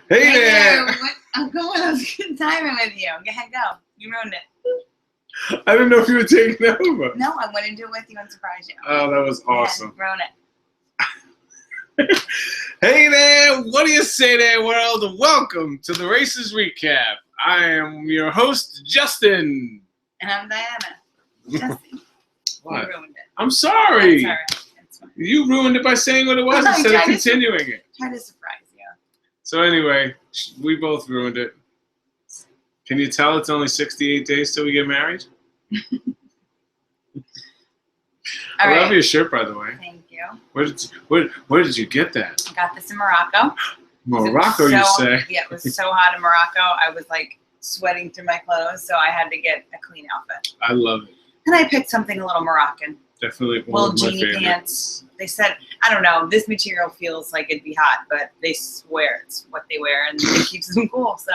Hey there! I'm going on a good timing with you. Go ahead, go. You ruined it. I didn't know if you were taking over. No, I went into it with you and surprised you. Oh, that was awesome. Ruin it. Hey there! What do you say there, world? Welcome to the Races Recap. I am your host, Justin. And I'm Diana. Justin. What? You ruined it. I'm sorry. That's all right. It's fine. You ruined it by saying what it was instead of continuing it. Try to surprise you. So anyway, we both ruined it. Can you tell it's only 68 days till we get married? I love your shirt, by the way. Thank you. Where did you get that? I got this in Morocco. Morocco, you say? Yeah, it was so hot in Morocco. I was like sweating through my clothes, so I had to get a clean outfit. I love it. And I picked something a little Moroccan. Definitely Little one of my genie favorites. pants. They said, I don't know, this material feels like it'd be hot, but they swear it's what they wear and it keeps them cool. So,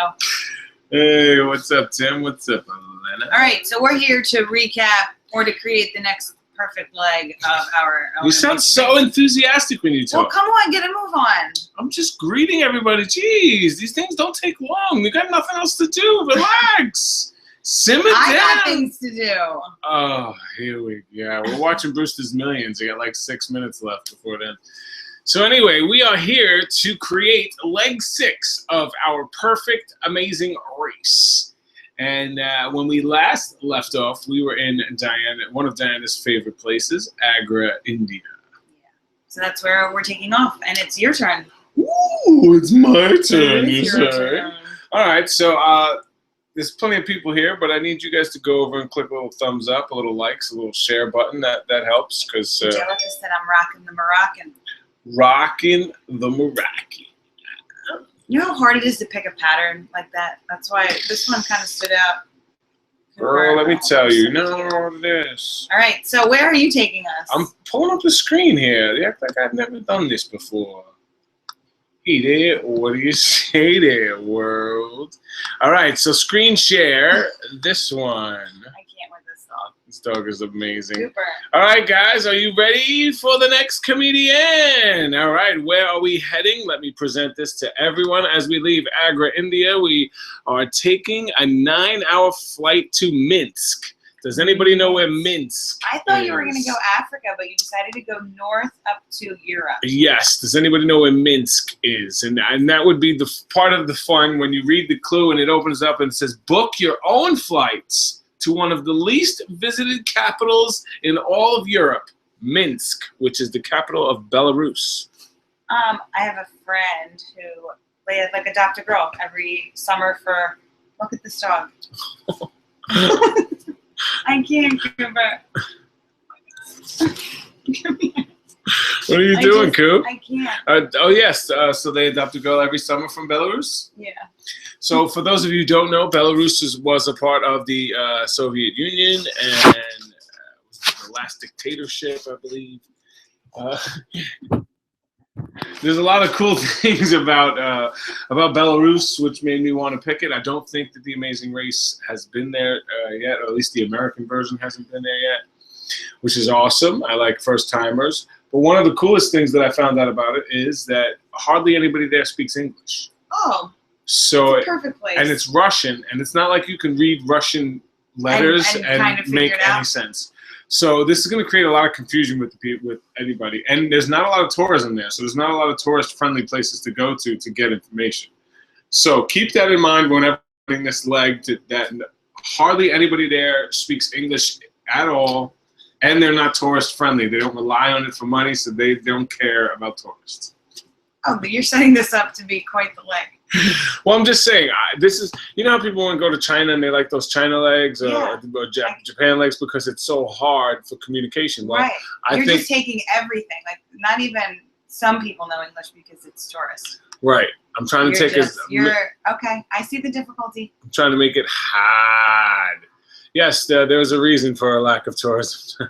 hey, what's up, Tim? What's up, Elena? all right, so we're here to recap or to create the next perfect leg of our own. You sound so enthusiastic when you talk. Well, come on, get a move on. I'm just greeting everybody. Jeez, these things don't take long. We got nothing else to do. Relax. Simmer down. I got things to do. Oh, here we go. We're watching Brewster's Millions. We got like 6 minutes left before then. So anyway, we are here to create leg 6 of our perfect, amazing race. And when we last left off, we were in one of Diana's favorite places, Agra, India. Yeah. So that's where we're taking off, and it's your turn. Ooh, it's my turn, you It's your say. turn. All right, so there's plenty of people here, but I need you guys to go over and click a little thumbs up, a little likes, a little share button. That helps because Angelica said I'm rocking the Moroccan. rocking the Moroccan. You know how hard it is to pick a pattern like that? That's why this one kind of stood out. Girl, let me tell you. You know what it is. All right, so where are you taking us? I'm pulling up the screen here. They act like I've never done this before. Hey there, what do you say there, world? All right, so screen share this one. I can't with this dog. This dog is amazing. Super. All right, guys, are you ready for the next comedian? All right, where are we heading? Let me present this to everyone. As we leave Agra, India, we are taking a 9-hour flight to Minsk. Does anybody know where Minsk I thought you were is? going to go Africa, but you decided to go north up to Europe. Yes. Does anybody know where Minsk is? And that would be the part of the fun when you read the clue and it opens up and it says, book your own flights to one of the least visited capitals in all of Europe, Minsk, which is the capital of Belarus. I have a friend who plays like adopt a girl every summer for, look at this dog. I can't give her. Come here. What are you doing, Coop? I can't. Oh, yes. So they adopt a girl every summer from Belarus? Yeah. So for those of you who don't know, Belarus was a part of the Soviet Union and was the last dictatorship, I believe. There's a lot of cool things about Belarus, which made me want to pick it. I don't think that the Amazing Race has been there yet, or at least the American version hasn't been there yet, which is awesome. I like first-timers. But one of the coolest things that I found out about it is that hardly anybody there speaks English. Oh, so it's a perfect place. And it's Russian, and it's not like you can read Russian letters and kind of make any sense. So this is going to create a lot of confusion with anybody. And there's not a lot of tourism there, so there's not a lot of tourist-friendly places to go to get information. So keep that in mind whenever putting this leg that hardly anybody there speaks English at all, and they're not tourist-friendly. They don't rely on it for money, so they don't care about tourists. Oh, but you're setting this up to be quite the leg. Well, I'm just saying, this is, you know how people want to go to China and they like those China legs or Japan legs because it's so hard for communication. Well, right. You're just taking everything. Like, not even some people know English because it's tourist. Right. I'm trying to okay. I see the difficulty. I'm trying to make it hard. Yes, there's a reason for a lack of tourism.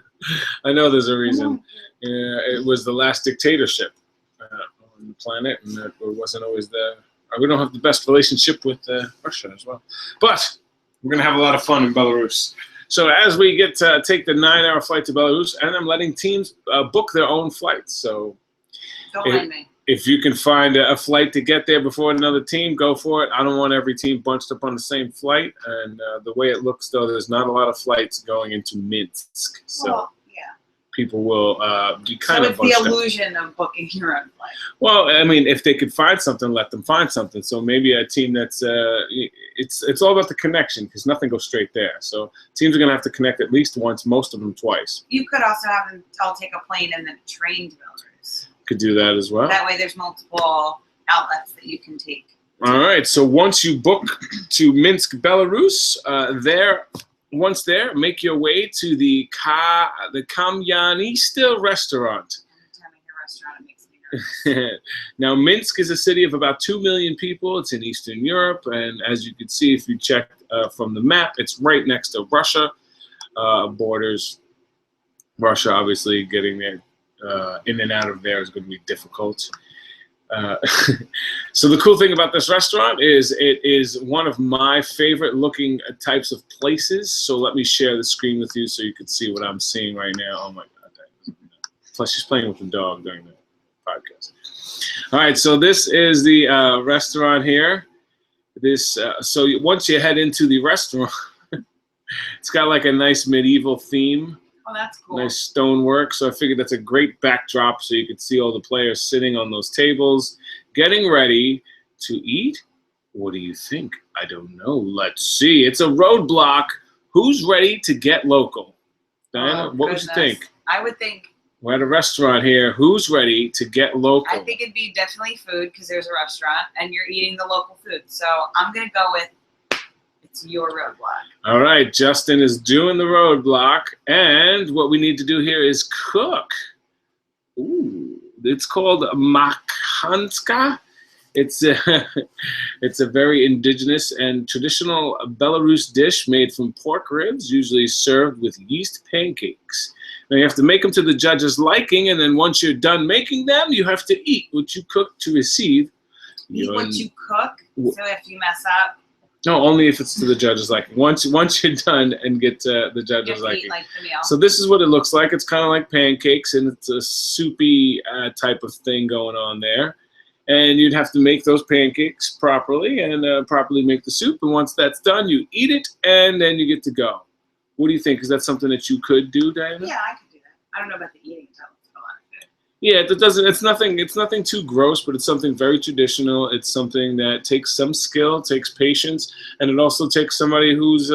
I know there's a reason. Yeah, it was the last dictatorship on the planet, and it wasn't always the. We don't have the best relationship with Russia as well. But we're going to have a lot of fun in Belarus. So as we get to take the 9-hour flight to Belarus, and I'm letting teams book their own flights. So don't mind me. if you can find a flight to get there before another team, go for it. I don't want every team bunched up on the same flight. And the way it looks, though, there's not a lot of flights going into Minsk. So Well, yeah. people will be kind So of it's the bunched up. illusion of booking your own flight. Well, I mean, if they could find something, let them find something. So maybe a team that's it's all about the connection because nothing goes straight there. So teams are going to have to connect at least once, most of them twice. You could also have them all take a plane and then a train to Belarus. Could do that as well. That way there's multiple outlets that you can take. All right. So once you book to Minsk, Belarus, once there, make your way to the Kamyanista restaurant. Every time I hear restaurant, it makes me nervous. Now, Minsk is a city of about 2 million people. It's in Eastern Europe. And as you can see, if you check from the map, it's right next to Russia. Borders. Russia, obviously, getting there. In and out of there is going to be difficult. So the cool thing about this restaurant is it is one of my favorite looking types of places. So let me share the screen with you so you can see what I'm seeing right now. Oh my God. Plus she's playing with the dog during the podcast. All right, so this is the restaurant here. So once you head into the restaurant, it's got like a nice medieval theme. Oh, that's cool. Nice stonework. So I figured that's a great backdrop so you could see all the players sitting on those tables, getting ready to eat. What do you think? I don't know. Let's see. It's a Roadblock. Who's ready to get local? Diana, what would you think? I would think. We're at a restaurant here. Who's ready to get local? I think it'd be definitely food because there's a restaurant and you're eating the local food. So I'm going to go with it's your Roadblock. All right, Justin is doing the Roadblock, and what we need to do here is cook. Ooh, it's called makhanska. It's a very indigenous and traditional Belarus dish made from pork ribs, usually served with yeast pancakes. Now you have to make them to the judge's liking, and then once you're done making them, you have to eat what you cook to receive. Eat what you cook. So if you mess up. No, only if it's to the judge's liking. Once you're done and get to the judge's liking. Like the meal. So this is what it looks like. It's kind of like pancakes, and it's a soupy type of thing going on there. And you'd have to make those pancakes properly and properly make the soup. And once that's done, you eat it, and then you get to go. What do you think? Is that something that you could do, Diana? Yeah, I could do that. I don't know about the eating though. Yeah, it doesn't. It's nothing too gross, but it's something very traditional. It's something that takes some skill, takes patience, and it also takes somebody who's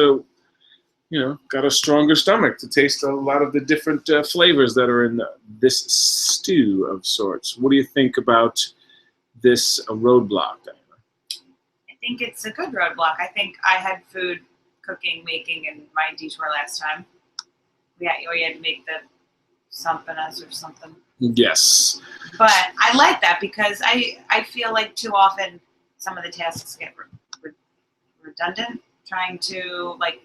got a stronger stomach to taste a lot of the different flavors that are in this stew of sorts. What do you think about this Roadblock, Diana? I think it's a good Roadblock. I think I had food cooking, making in my Detour last time. We had to make the sampanas or something. Yes. But I like that because I feel like too often some of the tasks get redundant, trying to like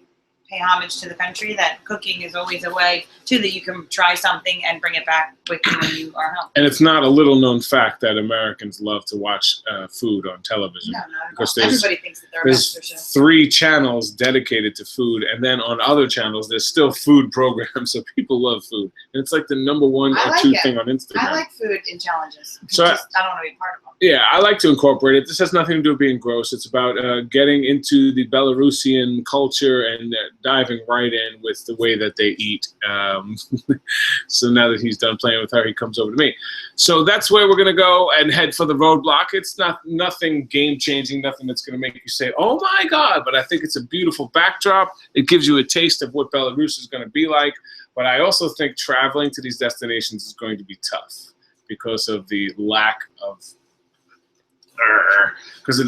pay homage to the country, that cooking is always a way too that you can try something and bring it back with you when you are home. And it's not a little known fact that Americans love to watch food on television. No, not at because all. Everybody thinks that they're a master chef. 3 channels dedicated to food, and then on other channels there's still food programs, so people love food. And it's like the #1 or 2 thing on Instagram. I like food in challenges. So I don't want to be part of them. Yeah, I like to incorporate it. This has nothing to do with being gross. It's about getting into the Belarusian culture and diving right in with the way that they eat. So now that he's done playing with her, he comes over to me. So that's where we're going to go and head for the Roadblock. It's nothing game-changing, nothing that's going to make you say, oh my God, but I think it's a beautiful backdrop. It gives you a taste of what Belarus is going to be like. But I also think traveling to these destinations is going to be tough because of the lack of food, because of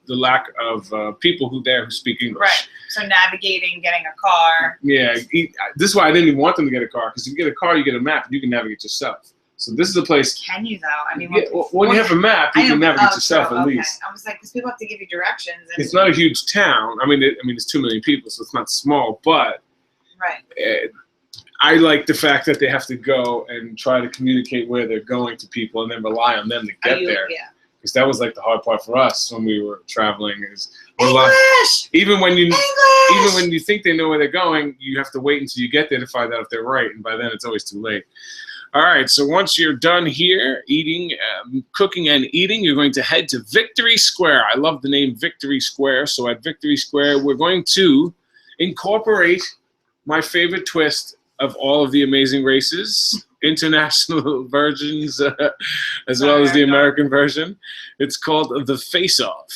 the lack of people who speak English. Right. So navigating, getting a car. Yeah. This is why I didn't even want them to get a car, because if you get a car, you get a map, and you can navigate yourself. So this is a place. Can you though? I mean, when you have a map, you can navigate yourself at least. I was like, because people have to give you directions. And it's not a huge town. I mean, it's 2 million people, so it's not small. But right. I like the fact that they have to go and try to communicate where they're going to people, and then rely on them to get there. Yeah. Because that was like the hard part for us when we were traveling. English! Even when you think they know where they're going, you have to wait until you get there to find out if they're right, and by then it's always too late. All right, so once you're done here eating, cooking and eating, you're going to head to Victory Square. I love the name Victory Square. So at Victory Square, we're going to incorporate my favorite twist of all of the Amazing Races, international versions, as well as the American version. It's called The Face-Off,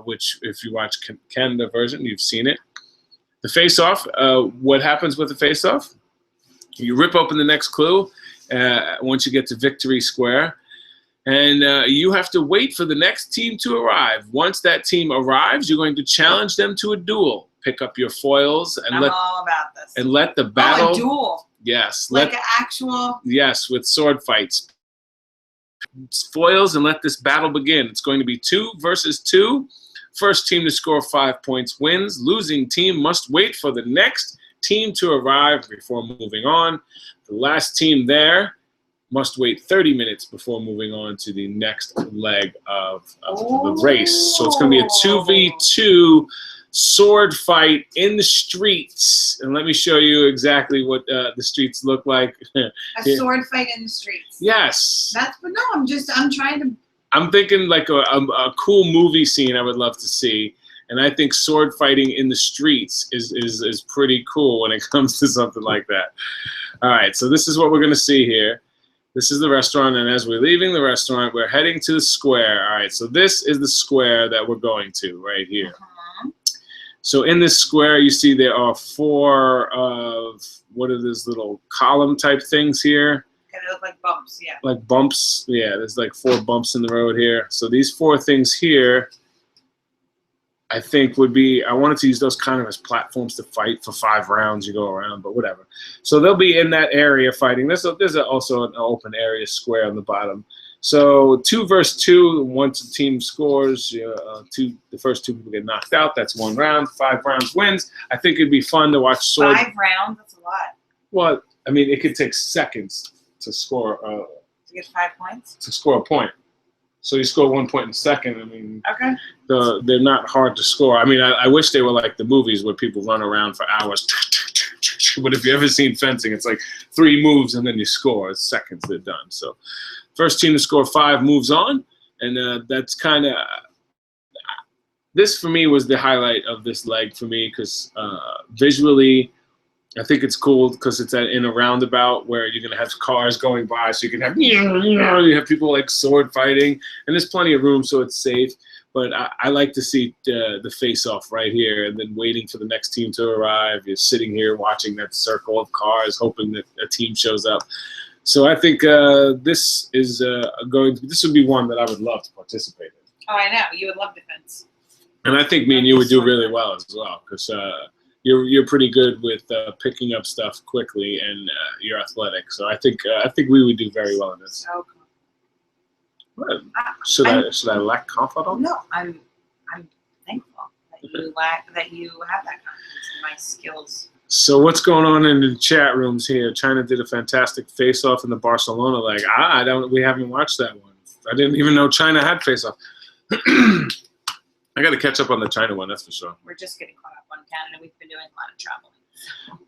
which if you watch Canada version, you've seen it. The Face-Off, what happens with the Face-Off? You rip open the next clue once you get to Victory Square, and you have to wait for the next team to arrive. Once that team arrives, you're going to challenge them to a duel. Pick up your foils and all about this. And let the battle. Oh, a duel. Yes. Like an actual. Yes, with sword fights. Foils and let this battle begin. It's going to be 2 versus 2. First team to score 5 points wins. Losing team must wait for the next team to arrive before moving on. The last team there must wait 30 minutes before moving on to the next leg of the race. So it's going to be a 2v2 sword fight in the streets. And let me show you exactly what the streets look like. A sword fight in the streets. Yes. But no, I'm trying to. I'm thinking like a cool movie scene I would love to see. And I think sword fighting in the streets is pretty cool when it comes to something like that. All right, so this is what we're going to see here. This is the restaurant, and as we're leaving the restaurant, we're heading to the square. All right, so this is the square that we're going to right here. So in this square, you see there are 4 of, what are these little column type things here? They look like bumps, yeah. Like bumps, yeah, there's like 4 bumps in the road here. So these 4 things here, I think would be, I wanted to use those kind of as platforms to fight for 5 rounds. You go around, but whatever. So they'll be in that area fighting. There's also an open area square on the bottom. So 2 versus 2, once a team scores, the first 2 people get knocked out. That's 1 round. 5 rounds wins. I think it'd be fun to watch sword. 5 rounds? That's a lot. Well, I mean, it could take seconds to score. To get 5 points? To score a point. So you score 1 point in a second. I mean, okay. They're not hard to score. I mean, I wish they were like the movies where people run around for hours. But if you've ever seen fencing, it's like 3 moves and then you score. It's seconds, they're done. So first team to score 5 moves on. And that's kind of, this for me was the highlight of this leg for me because visually, I think it's cool because it's in a roundabout where you're gonna have cars going by, so you can have you have people like sword fighting, and there's plenty of room, so it's safe. But I like to see the face-off right here, and then waiting for the next team to arrive. You're sitting here watching that circle of cars, hoping that a team shows up. So I think this is this would be one that I would love to participate in. Oh, I know you would love defense. And I think me and you would do really well as well because. You're pretty good with picking up stuff quickly, and you're athletic. So I think we would do very well in this. So cool. What? Should I lack confidence? No, I'm thankful that you have that confidence in my skills. So what's going on in the chat rooms here? China did a fantastic face-off in the Barcelona leg. We haven't watched that one. I didn't even know China had face-off. I got to catch up on the China one, that's for sure. We're just getting caught up on Canada. We've been doing a lot of traveling.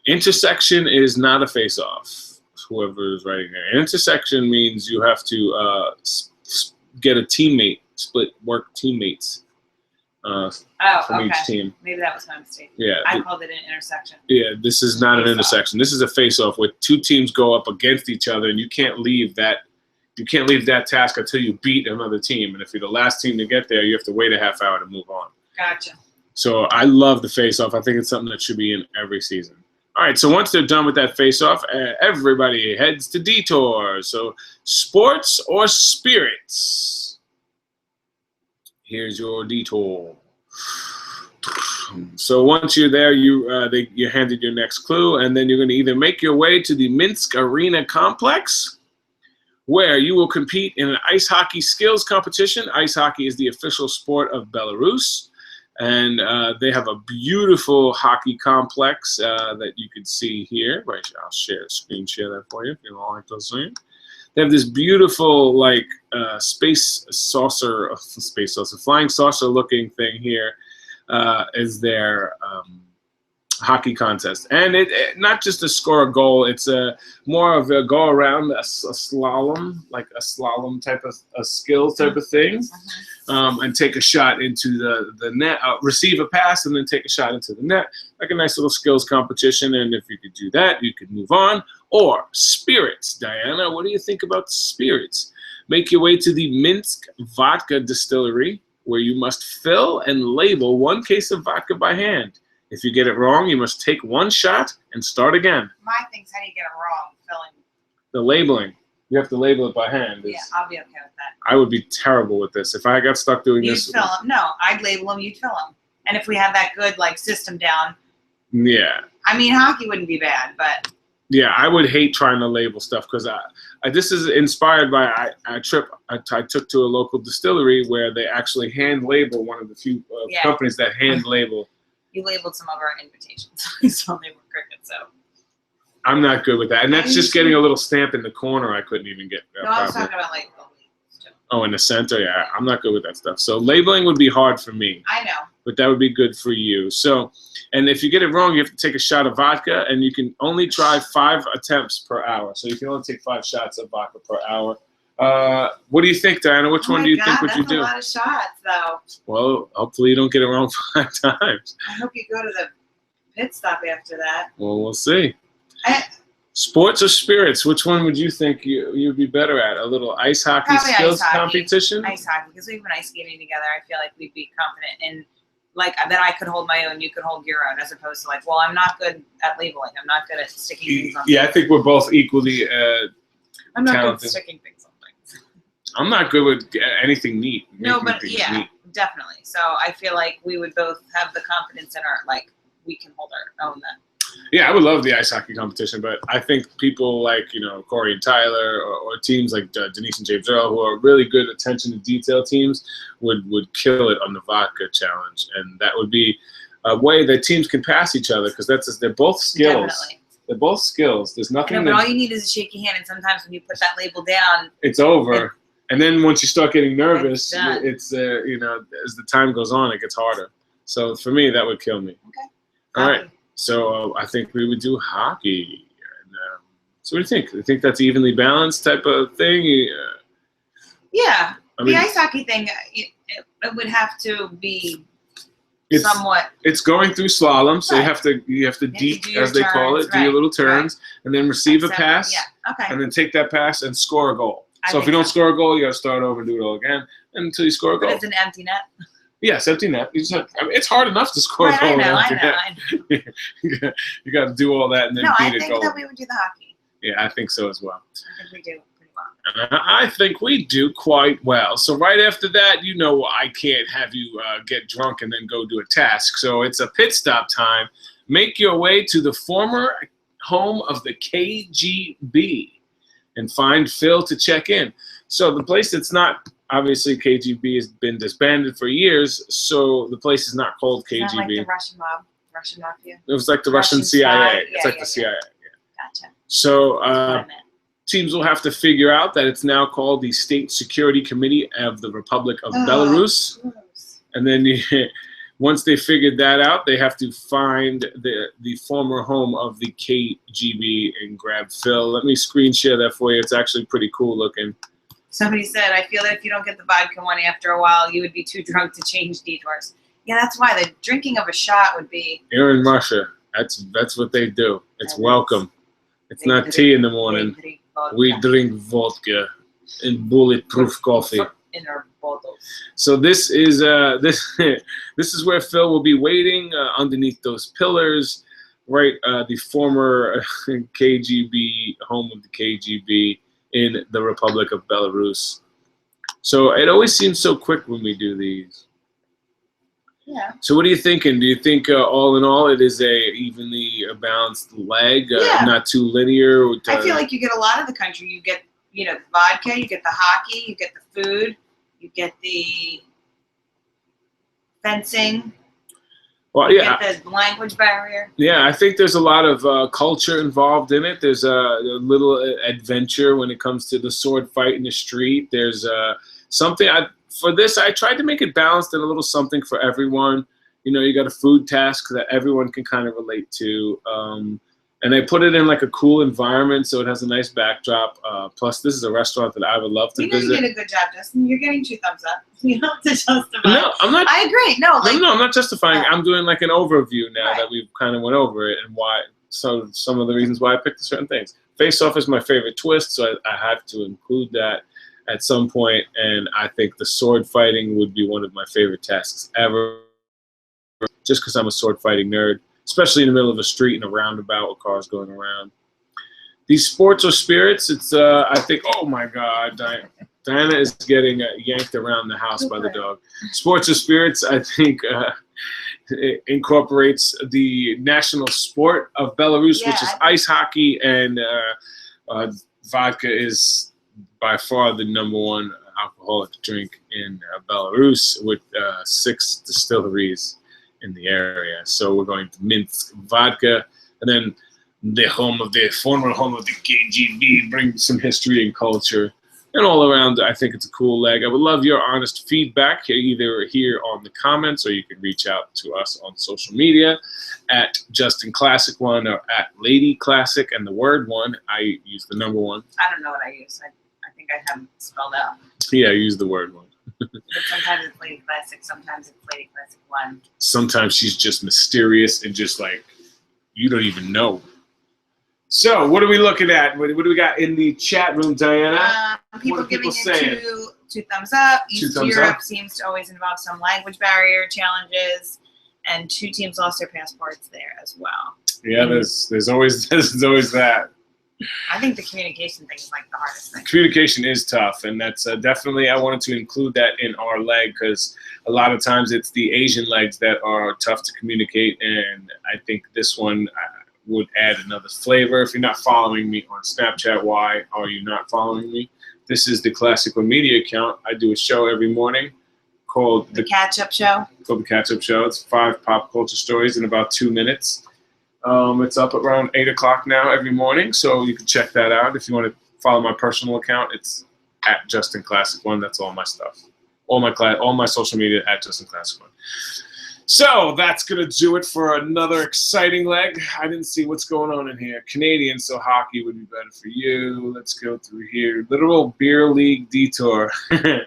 Intersection is not a face-off, whoever is writing there. Intersection means you have to get a teammate, split work teammates from each team. Maybe that was my mistake. Yeah, I called it an intersection. Yeah, this is not an intersection. This is a face-off where 2 teams go up against each other, and you can't leave that. You can't leave that task until you beat another team. And if you're the last team to get there, you have to wait a half hour to move on. Gotcha. So I love the face-off. I think it's something that should be in every season. All right, so once they're done with that face-off, everybody heads to Detour. So sports or spirits? Here's your Detour. So once you're there, you're handed your next clue, and then you're going to either make your way to the Minsk Arena Complex, where you will compete in an ice hockey skills competition. Ice hockey is the official sport of Belarus, and they have a beautiful hockey complex that you can see here. Right, I'll screen share that for you if you don't like to see it. They have this beautiful like flying saucer looking thing here as their hockey contest, and it not just to score a goal. It's more of a go around a slalom, like a slalom type of a skill type of thing, and take a shot into the net, receive a pass, and then take a shot into the net, like a nice little skills competition. And if you could do that, you could move on. Or spirits, Diana. What do you think about spirits? Make your way to the Minsk vodka distillery, where you must fill and label 1 case of vodka by hand. If you get it wrong, you must take 1 shot and start again. My thing's how do you get it wrong? Filling. The labeling. You have to label it by hand. Yeah, I'll be okay with that. I would be terrible with this. If I got stuck doing You'd this. fill them. No, I'd label them, you'd fill them. And if we had that good like system down. Yeah. I mean, hockey wouldn't be bad, but. Yeah, I would hate trying to label stuff because this is inspired by a trip I took to a local distillery where they actually hand label, one of the few companies that hand label. You labeled some of our invitations, so they were crooked. So I'm not good with that, and that's just getting a little stamp in the corner. I couldn't even get. No, I was talking about like the labels too. Oh, in the center, yeah, I'm not good with that stuff. So labeling would be hard for me. I know. But that would be good for you. So, and if you get it wrong, you have to take a shot of vodka, and you can only try 5 attempts per hour. So you can only take 5 shots of vodka per hour. What do you think, Diana? Which one do you think would you do? That's a lot of shots, though. Well, hopefully you don't get it wrong 5 times. I hope you go to the pit stop after that. Well, we'll see. Sports or spirits? Which one would you think you'd be better at? A little ice hockey skills competition? Ice hockey, because we've been ice skating together. I feel like we'd be confident in, like, that I could hold my own, you could hold your own, as opposed to like, well, I'm not good at labeling. I'm not good at sticking things on. Yeah, I think we're both equally I'm not talented. good at sticking things on things. I'm not good with anything neat. No, but yeah, neat. Definitely. So I feel like we would both have the confidence in our, like, we can hold our own then. Yeah, I would love the ice hockey competition, but I think people like, Corey and Tyler or teams like Denise and James Earl, who are really good attention to detail teams, would kill it on the vodka challenge. And that would be a way that teams can pass each other, because they're both skills. Definitely. They're both skills. There's nothing. But all you need is a shaky hand, and sometimes when you put that label down, it's over. And then once you start getting nervous, it's as the time goes on, it gets harder. So for me, that would kill me. Okay. All right. So I think we would do hockey. And, so what do you think? Do you think that's evenly balanced type of thing? Yeah. The ice hockey thing, it would have to be somewhat. It's going through slalom, so you have to deke, as they call it, do your little turns, and then receive a pass, and then take that pass and score a goal. So if you don't score a goal, you got to start over and do it all again until you score a goal. But it's an empty net. Yes, empty net. It's hard enough to score a goal. I know. You got to do all that and then beat a goal. I think that we would do the hockey. Yeah, I think so as well. I think we do pretty well. I think we do quite well. So right after that, I can't have you get drunk and then go do a task. So it's a pit stop time. Make your way to the former home of the KGB and find Phil to check in. So the place that's not. Obviously, KGB has been disbanded for years, so the place is not called KGB. It's not like the Russian mob, Russian mafia? It was like the Russian CIA. It's like the CIA. Yeah. Gotcha. So teams will have to figure out that it's now called the State Security Committee of the Republic of Belarus. Gross. And then once they figured that out, they have to find the former home of the KGB and grab Phil. Let me screen share that for you. It's actually pretty cool looking. Somebody said, I feel that if you don't get the vodka one after a while, you would be too drunk to change detours. Yeah, that's why the drinking of a shot would be. Here in Russia, that's what they do. It's welcome. It's not tea in the morning. We drink vodka and bulletproof coffee. In our bottles. So this is this is where Phil will be waiting underneath those pillars, right? The former KGB home of the KGB. In the Republic of Belarus. So it always seems so quick when we do these. Yeah. So what are you thinking? Do you think all in all it is a evenly balanced leg, not too linear? I feel like you get a lot of the country. You get, the vodka, you get the hockey, you get the food, you get the fencing. Well, you get the language barrier. Yeah, I think there's a lot of culture involved in it. There's a little adventure when it comes to the sword fight in the street. There's something for this. I tried to make it balanced and a little something for everyone. You know, you got a food task that everyone can kind of relate to. And they put it in like a cool environment, so it has a nice backdrop. Plus, this is a restaurant that I would love to visit. You did a good job, Justin. You're getting 2 thumbs up. You don't have to justify. No, I'm not. I agree. No, I'm not justifying. I'm doing like an overview now Right. that we've kind of went over it and why. So some of the reasons why I picked certain things. Face Off is my favorite twist, so I have to include that at some point. And I think the sword fighting would be one of my favorite tasks ever, just because I'm a sword fighting nerd. Especially in the middle of a street in a roundabout with cars going around. These sports or spirits, it's, I think, oh my God, Diana is getting yanked around the house by the dog. Sports or spirits, I think, it incorporates the national sport of Belarus, which is ice hockey, and vodka is by far the #1 alcoholic drink in Belarus, with 6 distilleries in the area. So we're going to Minsk vodka, and then the former home of the KGB, bring some history and culture. And all around, I think it's a cool leg. I would love your honest feedback, either here on the comments, or you can reach out to us on social media at JustinClassic1 or at LadyClassic, and the word 1. I use the #1. I don't know what I use. I think I have it spelled out. Yeah, I use the word 1. But sometimes it's Lady Classic, sometimes it's Lady Classic 1. Sometimes she's just mysterious and just like, you don't even know. So, what are we looking at? What do we got in the chat room, Diana? People giving saying? it 2 thumbs up. East thumbs Europe up. seems to always involve some language barrier challenges, and 2 teams lost their passports there as well. Yeah, there's always that. I think the communication thing is like the hardest thing. Communication is tough, and that's definitely, I wanted to include that in our leg, because a lot of times it's the Asian legs that are tough to communicate, and I think this one would add another flavor. If you're not following me on Snapchat, why are you not following me? This is the Classic One Media account. I do a show every morning called The Catch-Up Show. Called The Catch-Up Show. It's 5 pop culture stories in about 2 minutes. It's up around 8 o'clock now every morning, so you can check that out. If you want to follow my personal account, it's at JustinClassic1. That's all my stuff. All my social media at JustinClassic1. So that's going to do it for another exciting leg. I didn't see what's going on in here. Canadian, so hockey would be better for you. Let's go through here. Literal beer league detour. A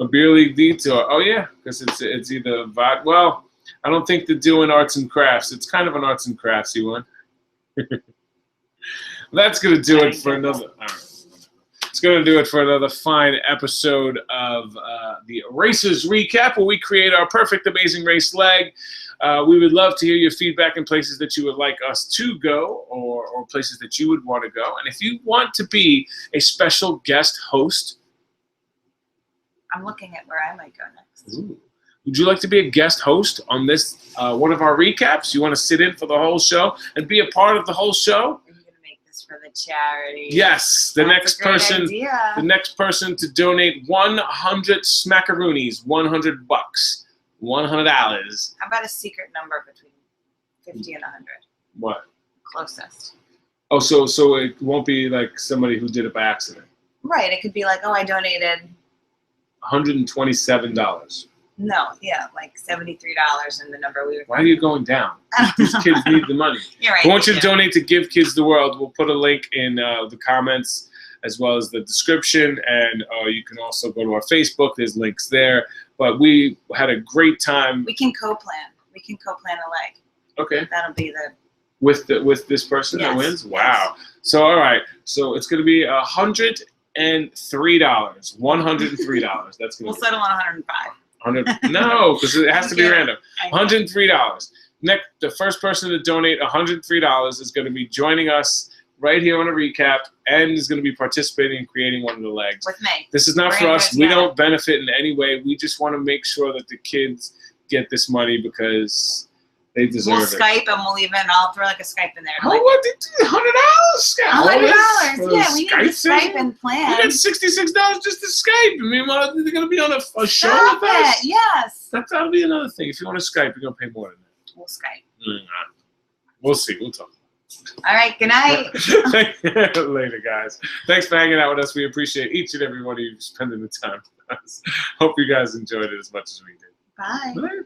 beer league detour. Oh, yeah, because it's either vodka. Well, I don't think they're doing arts and crafts. It's kind of an arts and craftsy one. That's going to do it for another. All right. It's going to do it for another fine episode of the Racers Recap, where we create our perfect, amazing race leg. We would love to hear your feedback in places that you would like us to go, or places that you would want to go. And if you want to be a special guest host, I'm looking at where I might go next. Ooh. Would you like to be a guest host on this one of our recaps? You want to sit in for the whole show and be a part of the whole show? Are you going to make this for the charity? Yes, the next person to donate 100 smackaroonies, $100, $100. How about a secret number between 50 and 100? What? Closest. Oh, so it won't be like somebody who did it by accident. Right. It could be like, oh, I donated $127. No, yeah, like $73 and the number we were. Why are you going down? These kids need the money. You're right. I want you to donate to Give Kids the World. We'll put a link in the comments as well as the description, and you can also go to our Facebook. There's links there. But we had a great time. We can co-plan. We can co-plan a leg. Okay. That'll be the. With this person that wins? Wow. Yes. So all right. So it's going to be $103. $103. That's going. We'll settle on 105. No, because it has to be random. $103. Next, the first person to donate $103 is going to be joining us right here on a recap, and is going to be participating in creating one of the legs. With me. This is not for us. We don't benefit in any way. We just want to make sure that the kids get this money because they deserve it. We'll Skype, and I'll throw like a Skype in there. Oh, what did you $100? $100. Yeah, we need to Skype and plan. We got $66 just to Skype. I mean, they're going to be on a show with us. Yes. That'll be another thing. If you want to Skype, you're going to pay more than that. We'll Skype. We'll see. We'll talk. All right. Good night. Later, guys. Thanks for hanging out with us. We appreciate each and every one of you spending the time with us. Hope you guys enjoyed it as much as we did. Bye. Later.